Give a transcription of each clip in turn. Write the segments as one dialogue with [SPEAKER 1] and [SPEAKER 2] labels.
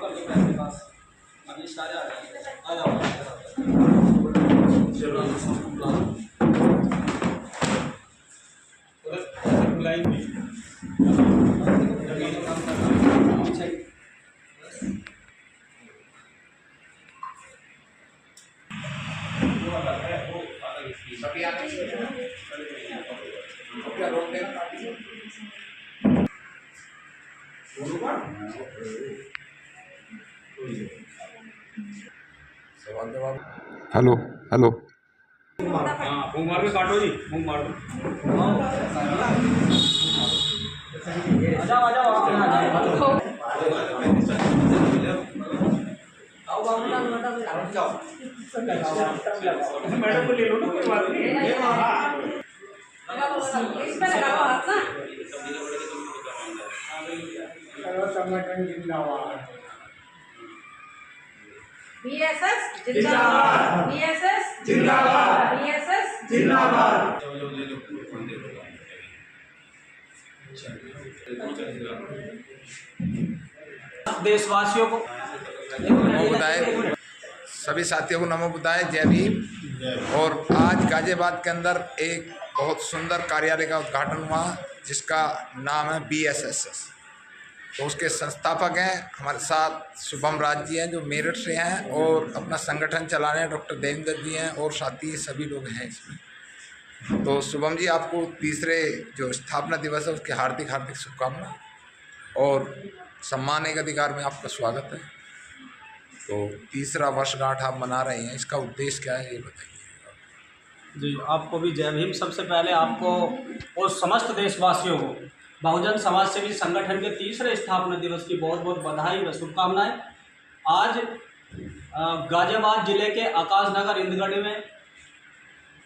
[SPEAKER 1] कर दो मेरे पास अभी सारे आ जाओ चलो बुलाएंगे
[SPEAKER 2] हेलो हेलो
[SPEAKER 1] हाँ मूंग मार के काटो जी मूंग मार दो आ जाओ मैडम को ले लो ना कोई बात नहीं
[SPEAKER 3] संगठन जिंदाबाद
[SPEAKER 4] बीएसएस जिंदाबाद बीएसएस जिंदाबाद बीएसएस
[SPEAKER 3] जिंदाबाद।
[SPEAKER 1] देशवासियों को
[SPEAKER 2] नमो बुद्धाय, सभी साथियों को नमो बुद्धाय, जय भीम। और आज गाजियाबाद के अंदर एक बहुत सुंदर कार्यालय का उद्घाटन हुआ जिसका नाम है BSSS। तो उसके संस्थापक हैं हमारे साथ शुभम राज जी हैं जो मेरठ से हैं और अपना संगठन चला रहे हैं, डॉक्टर देवेंद्र जी हैं और साथी सभी लोग हैं इसमें। तो शुभम जी, आपको तीसरे जो स्थापना दिवस है उसके हार्दिक हार्दिक शुभकामनाएं और सम्मान एक अधिकार में आपका स्वागत है। तो तीसरा वर्षगांठ आप मना रहे हैं, इसका उद्देश्य क्या है ये बताइए।
[SPEAKER 1] जी, आपको भी जय भीम। सबसे पहले आपको और समस्त देशवासियों को बहुजन समाज सेवी संगठन के तीसरे स्थापना दिवस की बहुत बहुत बधाई व शुभकामनाएं। आज गाजियाबाद जिले के आकाशनगर इंदगढ़ी में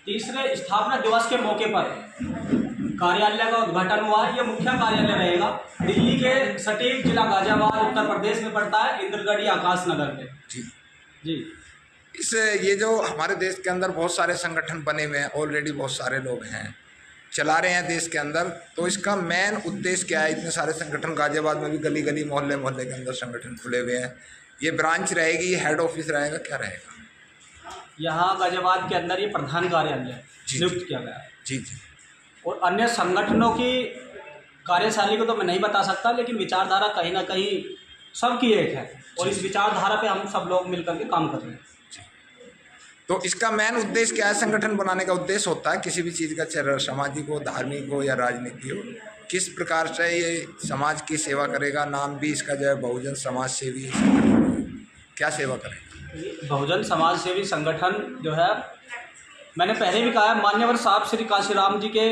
[SPEAKER 1] तीसरे स्थापना दिवस के मौके पर कार्यालय का उद्घाटन हुआ है। ये मुख्य कार्यालय रहेगा दिल्ली के सटीक जिला गाजियाबाद उत्तर प्रदेश में पड़ता है, इंदरगढ़ी आकाशनगर में। जी
[SPEAKER 2] इस ये जो हमारे देश के अंदर बहुत सारे संगठन बने हुए हैं, ऑलरेडी बहुत सारे लोग हैं चला रहे हैं देश के अंदर, तो इसका मेन उद्देश्य क्या है? इतने सारे संगठन गाजियाबाद में भी गली गली मोहल्ले मोहल्ले के अंदर संगठन खुले हुए हैं, ये ब्रांच रहेगी, ये हेड ऑफिस रहेगा, क्या रहेगा?
[SPEAKER 1] यहाँ गाजियाबाद के अंदर ये प्रधान कार्यालय नियुक्त किया गया है।
[SPEAKER 2] जी जी।
[SPEAKER 1] और अन्य संगठनों की कार्यशैली को तो मैं नहीं बता सकता, लेकिन विचारधारा कहीं ना कहीं सबकी एक है और इस विचारधारा पे हम सब लोग मिलकर के काम कर रहे हैं।
[SPEAKER 2] तो इसका मेन उद्देश्य क्या है? संगठन बनाने का उद्देश्य होता है किसी भी चीज़ का, चाहे सामाजिक हो, धार्मिक हो या राजनीतिक हो, किस प्रकार से ये समाज की सेवा करेगा। नाम भी इसका जो है बहुजन समाज सेवी संगठन, क्या सेवा करेगा?
[SPEAKER 1] बहुजन समाज सेवी संगठन जो है, मैंने पहले भी कहा है, मान्यवर साहब श्री काशीराम जी के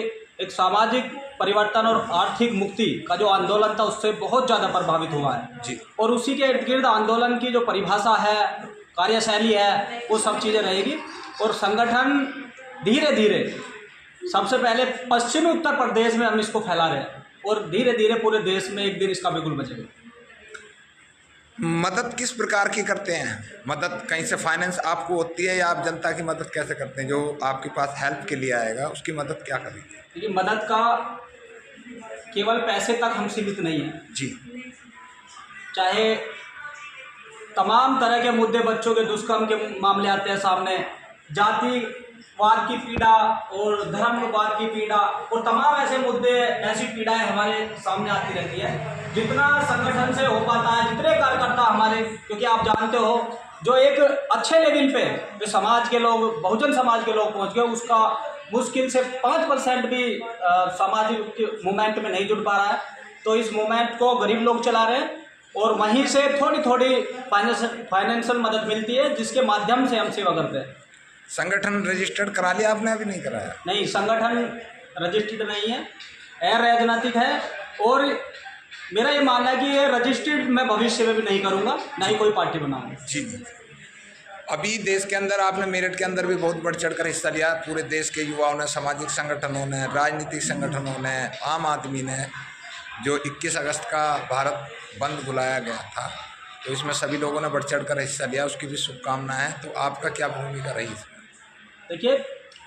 [SPEAKER 1] एक सामाजिक परिवर्तन और आर्थिक मुक्ति का जो आंदोलन था उससे बहुत ज़्यादा प्रभावित हुआ है
[SPEAKER 2] जी।
[SPEAKER 1] और उसी के इर्द गिर्द आंदोलन की जो परिभाषा है, कार्यशैली है, वो सब चीज़ें रहेगी। और संगठन धीरे धीरे सबसे पहले पश्चिमी उत्तर प्रदेश में हम इसको फैला रहे हैं और धीरे धीरे पूरे देश में एक दिन इसका बिल्कुल बचेगा।
[SPEAKER 2] मदद किस प्रकार की करते हैं? मदद कहीं से फाइनेंस आपको होती है या आप जनता की मदद कैसे करते हैं? जो आपके पास हेल्प के लिए आएगा उसकी मदद क्या करेंगे?
[SPEAKER 1] देखिए, मदद का केवल पैसे तक हम सीमित नहीं है
[SPEAKER 2] जी।
[SPEAKER 1] चाहे तमाम तरह के मुद्दे, बच्चों के दुष्कर्म के मामले आते हैं सामने, जातिवाद की पीड़ा और धर्मवाद की पीड़ा और तमाम ऐसे मुद्दे, ऐसी पीड़ाएं हमारे सामने आती रहती है। जितना संगठन से हो पाता है, जितने कार्यकर्ता हमारे, क्योंकि आप जानते हो जो एक अच्छे लेवल पे जो समाज के लोग, बहुजन समाज के लोग पहुंच गए, उसका मुश्किल से 5% भी सामाजिक मूवमेंट में नहीं जुड़ पा रहा है। तो इस मूवमेंट को गरीब लोग चला रहे हैं और वहीं से थोड़ी थोड़ी फाइनेंशियल मदद मिलती है जिसके माध्यम से हम सेवा करते हैं।
[SPEAKER 2] संगठन रजिस्टर्ड करा लिया आपने? अभी नहीं कराया?
[SPEAKER 1] नहीं, संगठन रजिस्टर्ड नहीं है, अराजनीतिक है और मेरा ये मानना है कि ये रजिस्टर्ड मैं भविष्य में भी नहीं करूँगा, ना ही कोई पार्टी बनाऊंगा।
[SPEAKER 2] जी जी। अभी देश के अंदर आपने मेरठ के अंदर भी बहुत बढ़ चढ़ कर हिस्सा लिया। पूरे देश के युवाओं ने, सामाजिक संगठनों ने, राजनीतिक संगठनों ने, आम आदमी ने, जो 21 अगस्त का भारत बंद बुलाया गया था, तो इसमें सभी लोगों ने बढ़ चढ़ कर हिस्सा लिया, उसकी भी शुभकामनाएं हैं। तो आपका क्या भूमिका रही इसमें?
[SPEAKER 1] देखिए,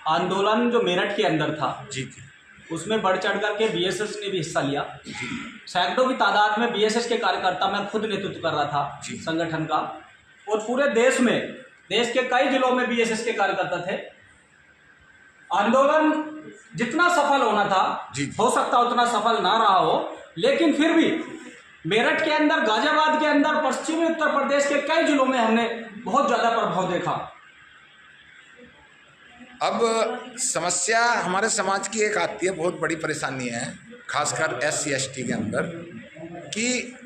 [SPEAKER 1] आंदोलन जो मेरठ के अंदर था
[SPEAKER 2] जी जी,
[SPEAKER 1] उसमें बढ़ चढ़ करके बीएसएस ने भी हिस्सा लिया। सैकड़ों की तादाद में बीएसएस के कार्यकर्ता, मैं खुद नेतृत्व कर रहा था संगठन का, और पूरे देश में, देश के कई जिलों में बीएसएस के कार्यकर्ता थे। आंदोलन जितना सफल होना था, हो सकता उतना सफल ना रहा हो, लेकिन फिर भी मेरठ के अंदर, गाजियाबाद के अंदर, पश्चिमी उत्तर प्रदेश के कई जिलों में हमने बहुत ज़्यादा प्रभाव देखा।
[SPEAKER 2] अब समस्या हमारे समाज की एक आती है, बहुत बड़ी परेशानी है, खासकर SC/ST के अंदर, कि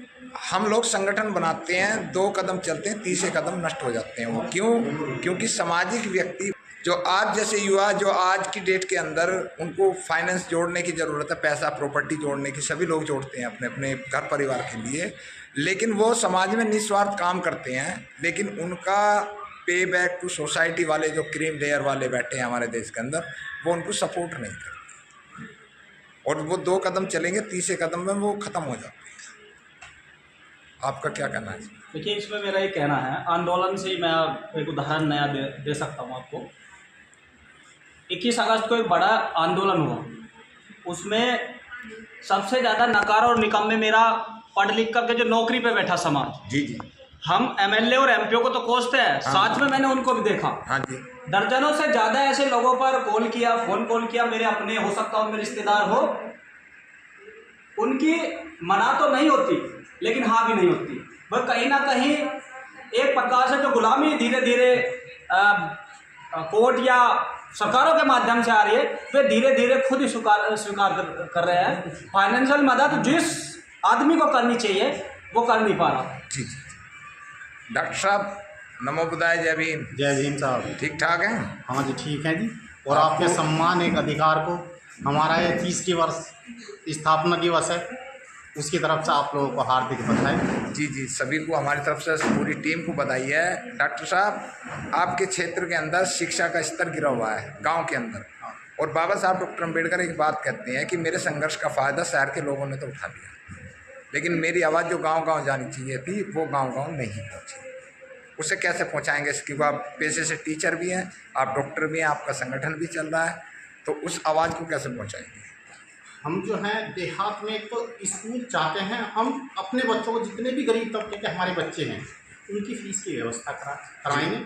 [SPEAKER 2] हम लोग संगठन बनाते हैं, 2 कदम चलते हैं, तीसरे कदम नष्ट हो जाते हैं। वो क्यों? क्योंकि सामाजिक व्यक्ति जो आज जैसे युवा, जो आज की डेट के अंदर उनको फाइनेंस जोड़ने की ज़रूरत है, पैसा प्रॉपर्टी जोड़ने की, सभी लोग जोड़ते हैं अपने अपने घर परिवार के लिए, लेकिन वो समाज में निस्वार्थ काम करते हैं, लेकिन उनका पे बैक टू सोसाइटी वाले जो क्रीम लेयर वाले बैठे हैं हमारे देश के अंदर, वो उनको सपोर्ट नहीं करते, और वो 2 कदम चलेंगे, तीसरे कदम में वो ख़त्म हो जाते हैं। आपका क्या कहना है?
[SPEAKER 1] देखिए, इसमें मेरा ये कहना है, आंदोलन से ही मैं एक उदाहरण नया दे सकता हूँ आपको। 21 अगस्त को एक बड़ा आंदोलन हुआ, उसमें सबसे ज़्यादा नकार और निकम्मे मेरा पढ़ लिख करके जो नौकरी पे बैठा समाज।
[SPEAKER 2] जी।
[SPEAKER 1] हम MLA और MP को तो कोसते हैं, साथ में मैंने उनको भी देखा।
[SPEAKER 2] हाँ जी।
[SPEAKER 1] दर्जनों से ज़्यादा ऐसे लोगों पर कॉल किया, फ़ोन कॉल किया, मेरे अपने हो सकता हो, मेरे रिश्तेदार हो, उनकी मना तो नहीं होती, लेकिन हाँ भी नहीं होती। वह कहीं ना कहीं एक प्रकार से जो गुलामी धीरे धीरे कोर्ट या सरकारों के माध्यम से आ रही है, वे धीरे धीरे खुद ही स्वीकार कर रहे हैं। फाइनेंशियल मदद जिस आदमी को करनी चाहिए वो कर नहीं पा रहा।
[SPEAKER 2] जी। डॉक्टर साहब, नमो बुदाय, जय भीम।
[SPEAKER 3] जय भीम साहब।
[SPEAKER 2] ठीक ठाक हैं?
[SPEAKER 3] हाँ जी, ठीक है जी। और आपके सम्मान, एक अधिकार को, हमारा ये 30वीं वर्ष स्थापना दिवस है, उसकी तरफ से आप लोगों को हार्दिक बधाई।
[SPEAKER 2] जी, सभी को हमारी तरफ से, पूरी टीम को बधाई है। डॉक्टर साहब, आपके क्षेत्र के अंदर शिक्षा का स्तर गिरा हुआ है गांव के अंदर, और बाबा साहब डॉक्टर अम्बेडकर एक बात कहते हैं कि मेरे संघर्ष का फ़ायदा शहर के लोगों ने तो उठा लिया, लेकिन मेरी आवाज़ जो गांव-गांव जानी चाहिए थी, वो गांव-गांव नहीं पहुंची। उसे कैसे पहुंचाएंगे? क्योंकि आप पेशे से टीचर भी हैं, आप डॉक्टर भी हैं, आपका संगठन भी चल रहा है, तो उस आवाज़ को कैसे पहुंचाएंगे?
[SPEAKER 3] हम जो हैं देहात में एक तो स्कूल चाहते हैं, हम अपने बच्चों को, जितने भी गरीब तबके के हमारे बच्चे हैं, उनकी फ़ीस की व्यवस्था कराएंगे,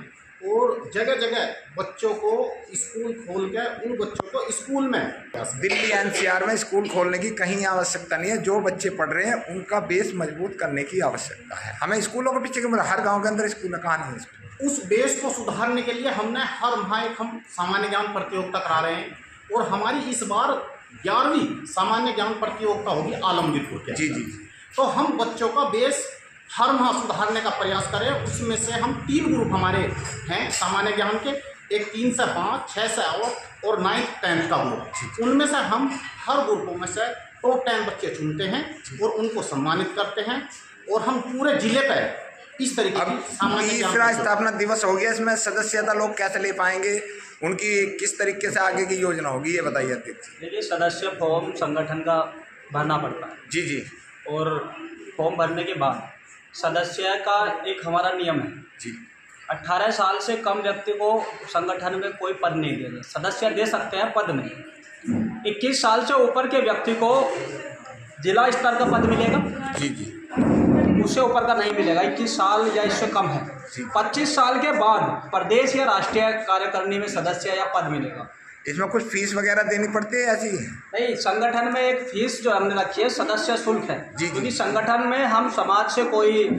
[SPEAKER 3] और जगह जगह बच्चों को स्कूल खोल के उन बच्चों को स्कूल में,
[SPEAKER 2] दिल्ली NCR में स्कूल खोलने की कहीं आवश्यकता नहीं है। जो बच्चे पढ़ रहे हैं उनका बेस मजबूत करने की आवश्यकता है। हमें स्कूलों के पीछे हर गांव के अंदर स्कूल कहाँ नहीं है स्कूल।
[SPEAKER 3] उस बेस को सुधारने के लिए हमने हर माह एक हम सामान्य ज्ञान प्रतियोगिता करा रहे हैं, और हमारी इस बार 11वीं सामान्य ज्ञान प्रतियोगिता होगी आलमगीरपुर के।
[SPEAKER 2] जी। तो
[SPEAKER 3] हम बच्चों का बेस हर माह सुधारने का प्रयास करें। उसमें से हम 3 ग्रुप हमारे हैं सामान्य ज्ञान के, एक 3 से 5, 6 से 8 और 9th 10th का ग्रुप। उनमें से हम हर ग्रुपों में से टॉप 10 बच्चे चुनते हैं और उनको सम्मानित करते हैं, और हम पूरे जिले पर इस तरीके की सामान्य
[SPEAKER 2] तीसरा स्थापना दिवस हो गया, इसमें सदस्यता लोग कैसे ले पाएंगे, उनकी किस तरीके से आगे की योजना होगी, ये बताइए अध्यक्ष।
[SPEAKER 1] देखिए, सदस्य फॉर्म संगठन का भरना पड़ता है।
[SPEAKER 2] जी।
[SPEAKER 1] और फॉर्म भरने के बाद सदस्य का एक हमारा नियम है
[SPEAKER 2] जी,
[SPEAKER 1] 18 साल से कम व्यक्ति को संगठन में कोई पद नहीं देगा। सदस्य दे सकते हैं, पद नहीं। 21 साल से ऊपर के व्यक्ति को जिला स्तर का पद मिलेगा।
[SPEAKER 2] जी।
[SPEAKER 1] उससे ऊपर का नहीं मिलेगा। 21 साल या इससे कम है। 25 साल के बाद प्रदेश या राष्ट्रीय कार्यकारिणी में सदस्य या पद मिलेगा।
[SPEAKER 2] इसमें कुछ फीस वगैरह देनी पड़ती है ऐसी?
[SPEAKER 1] नहीं, संगठन में एक फीस जो हमने रखी है सदस्य शुल्क है। क्योंकि संगठन में हम समाज से कोई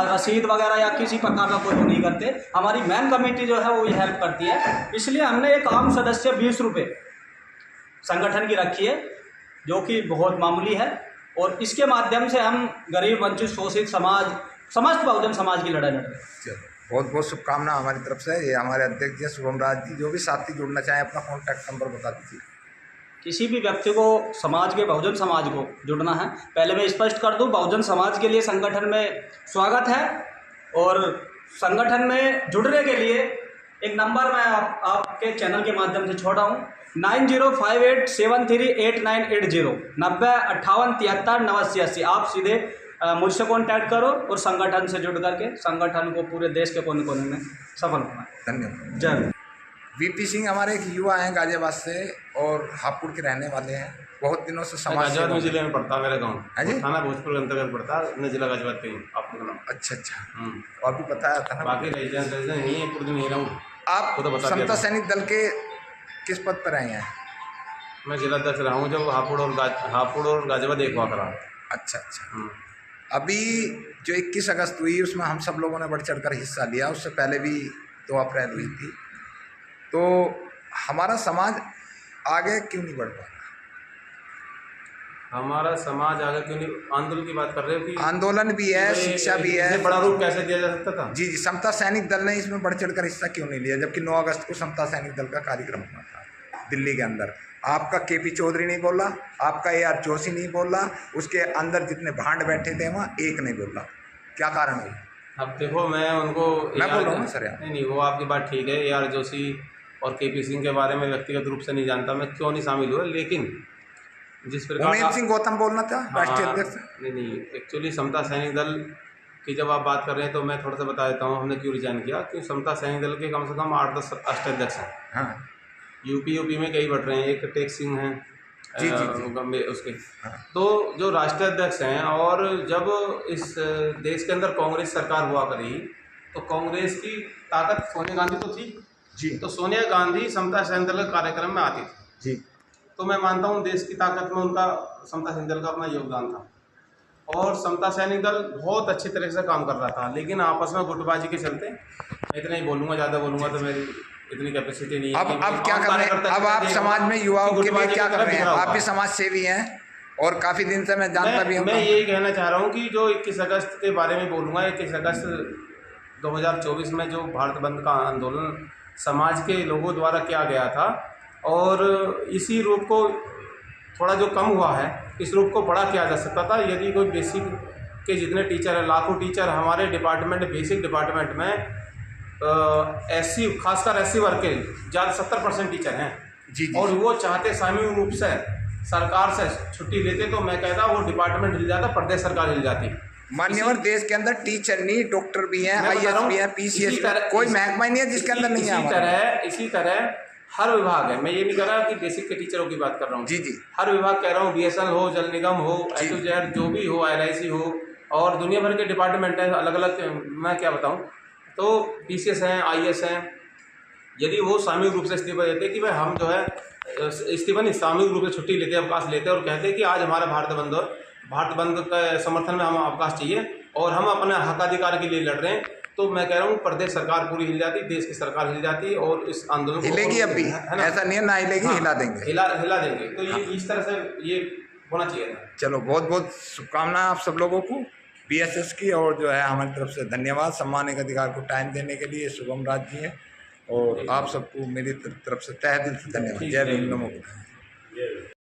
[SPEAKER 1] रसीद वगैरह या किसी प्रकार का कोई नहीं करते। हमारी मेन कमेटी जो है वो ये हेल्प करती है, इसलिए हमने एक आम सदस्य 20 रुपये संगठन की रखी है, जो कि बहुत मामूली है। और इसके माध्यम से हम गरीब, वंचित, शोषित समाज, समस्त बहुजन समाज की लड़ाई लड़ रहे हैं।
[SPEAKER 2] बहुत बहुत शुभकामना हमारी तरफ से। ये हमारे अध्यक्ष जी शुभम राज जी, जो भी साथी जुड़ना चाहें अपना कॉन्टैक्ट नंबर बता दीजिए।
[SPEAKER 1] किसी भी व्यक्ति को समाज के, बहुजन समाज को जुड़ना है, पहले मैं स्पष्ट कर दूं, बहुजन समाज के लिए संगठन में स्वागत है। और संगठन में जुड़ने के लिए एक नंबर मैं आपके चैनल के माध्यम से छोड़ा हूँ, 9058738980 90 58 73 89 80। आप सीधे मुझसे कांटेक्ट करो और संगठन से जुड़ करके संगठन को पूरे देश के कोने कोने में सफल बनाए।
[SPEAKER 2] धन्यवाद।
[SPEAKER 1] जय।
[SPEAKER 2] VP सिंह हमारे एक युवा हैं गाजियाबाद से और हापुड़ के रहने वाले हैं। बहुत दिनों से समाज
[SPEAKER 5] गाजियाबाद में
[SPEAKER 2] सेवा।
[SPEAKER 5] जिले में पड़ता है मेरा गाँव।
[SPEAKER 2] हाँ जी?
[SPEAKER 5] थाना भोजपुर के अंतर्गत पड़ता है, अपने जिला गाजियाबाद पे ही आपको नाम।
[SPEAKER 2] अच्छा अच्छा, और भी बताया था ना।
[SPEAKER 5] बाकी रेजिडेंस यहीं है, पूरे दिन यहीं रहूँ।
[SPEAKER 2] आप
[SPEAKER 5] वो तो बता दिया
[SPEAKER 2] समता
[SPEAKER 5] था।
[SPEAKER 2] सैनिक दल के किस पद पर आए हैं?
[SPEAKER 5] मैं जिला अध्यक्ष रहा हूँ जब हापुड़ और गाजियाबाद एक हुआ करा।
[SPEAKER 2] अच्छा अच्छा। अभी जो 21 अगस्त हुई उसमें हम सब लोगों ने बढ़ चढ़ कर हिस्सा लिया, उससे पहले भी 2 अप्रैल हुई थी। तो हमारा समाज आगे क्यों नहीं बढ़ पा?
[SPEAKER 5] हमारा समाज आगे क्यों नहीं? आंदोलन की बात कर रहे हो कि
[SPEAKER 2] आंदोलन भी है, शिक्षा भी है।
[SPEAKER 5] इसे बड़ा रूप कैसे दिया जा सकता था?
[SPEAKER 2] जी जी, समता सैनिक दल ने इसमें बढ़ चढ़ कर हिस्सा क्यों नहीं लिया, जबकि 9 अगस्त को समता सैनिक दल का कार्यक्रम हुआ था दिल्ली के अंदर। आपका केपी चौधरी नहीं बोला, आपका AR जोशी नहीं बोला, उसके अंदर जितने भांड बैठे थे वहाँ एक नहीं बोला। क्या कारण है?
[SPEAKER 5] अब देखो, मैं उनको
[SPEAKER 2] मैं बोल रहा हूँ सर यार।
[SPEAKER 5] नहीं, वो आपकी बात ठीक है। AR जोशी और KP सिंह के बारे में व्यक्तिगत रूप से नहीं जानता मैं, क्यों नहीं शामिल हुआ, लेकिन जिस प्रकार
[SPEAKER 2] उमेश सिंह गौतम बोलना था राष्ट्रीय अध्यक्ष।
[SPEAKER 5] नहीं, एक्चुअली समता सैनिक दल की जब आप बात कर रहे हैं तो मैं थोड़ा सा बता देता हूँ हमने क्यों रिजाइन किया। क्यों? समता सैनिक दल के कम से कम 8-10 अष्टाध्यक्ष हैं।
[SPEAKER 2] हाँ
[SPEAKER 5] यूपी में कई बढ़ रहे हैं, एक टेक सिंह हैं
[SPEAKER 2] जी जी
[SPEAKER 5] उसके।
[SPEAKER 2] हाँ।
[SPEAKER 5] तो जो राष्ट्रीय अध्यक्ष हैं, और जब इस देश के अंदर कांग्रेस सरकार हुआ करी तो कांग्रेस की ताकत सोनिया गांधी तो थी
[SPEAKER 2] जी
[SPEAKER 5] तो सोनिया गांधी समता सैनिक दल के कार्यक्रम में आती थी।
[SPEAKER 2] जी।
[SPEAKER 5] तो मैं मानता हूँ देश की ताकत में उनका समता सैनिक दल का अपना योगदान था, और समता सैनिक दल बहुत अच्छी तरह से काम कर रहा था। लेकिन आपस में गुटबाजी के चलते, मैं इतना ही बोलूँगा, ज़्यादा बोलूँगा तो मेरी इतनी कैपेसिटी नहीं है।
[SPEAKER 2] अब क्या कर रहे हैं? अब आप समाज में युवाओं के लिए क्या कर रहे हैं? आप भी समाज सेवी हैं और काफ़ी दिन से मैं जानता भी हूँ।
[SPEAKER 5] मैं यही कहना चाह रहा हूँ कि जो 21 अगस्त के बारे में बोलूँगा, 21 अगस्त 2024 में जो भारत बंद का आंदोलन समाज के लोगों द्वारा किया गया था, और इसी रूप को थोड़ा जो कम हुआ है, इस रूप को बड़ा किया जा सकता था यदि कोई बेसिक के जितने टीचर हैं, लाखों टीचर हमारे डिपार्टमेंट, बेसिक डिपार्टमेंट में SC, खासकर SC वर्ग के ज़्यादा 70% टीचर हैं
[SPEAKER 2] जी जी।
[SPEAKER 5] और वो चाहते सामूहिक रूप से सरकार से छुट्टी लेते तो मैं कहता वो डिपार्टमेंट हिल जाता, प्रदेश सरकार हिल जाती।
[SPEAKER 2] मान्यवर देश के अंदर टीचर नहीं, डॉक्टर भी हैं,
[SPEAKER 5] मैं बता
[SPEAKER 2] IAS
[SPEAKER 5] रहा हूँ,
[SPEAKER 2] भी हैं, PCS
[SPEAKER 5] इसी तरह-
[SPEAKER 2] कोई महकमा ही नहीं है जिसके अंदर नहीं है हमारा।
[SPEAKER 5] इसी तरह हर विभाग है। मैं ये नहीं कह रहा कि बेसिक के टीचरों की बात कर रहा हूँ।
[SPEAKER 2] जी जी।
[SPEAKER 5] हर विभाग कह रहा हूँ, BSNL हो, जल निगम हो, A to Z जो भी हो, LIC हो, और दुनिया भर के डिपार्टमेंट हैं अलग अलग। मैं क्या बताऊँ, तो PCS हैं, IAS हैं, यदि वो सामूहिक रूप से इस्तीफा देते कि भाई हम जो है इस्तीफा नहीं, सामूहिक रूप से छुट्टी लेते, अवकाश लेते और कहते कि आज हमारा भारत बंद के समर्थन में हम अवकाश चाहिए और हम अपने हकाधिकार के लिए लड़ रहे हैं, तो मैं कह रहा हूँ प्रदेश सरकार पूरी हिल जाती, देश की सरकार हिल जाती और इस आंदोलन को
[SPEAKER 2] हिलेगी। अब भी
[SPEAKER 5] है ना,
[SPEAKER 2] ऐसा नहीं है ना हिलेगी, हिला देंगे,
[SPEAKER 5] हिला देंगे। तो ये इस तरह से ये होना चाहिए था।
[SPEAKER 2] चलो, बहुत बहुत शुभकामनाएं आप सब लोगों को BSS की, और जो है हमारी तरफ से धन्यवाद। सम्मान एक अधिकार को टाइम देने के लिए शुभम राज जी है, और आप सबको मेरी तरफ से तहे दिल से धन्यवाद। जय भीम, नमो बुद्धाय।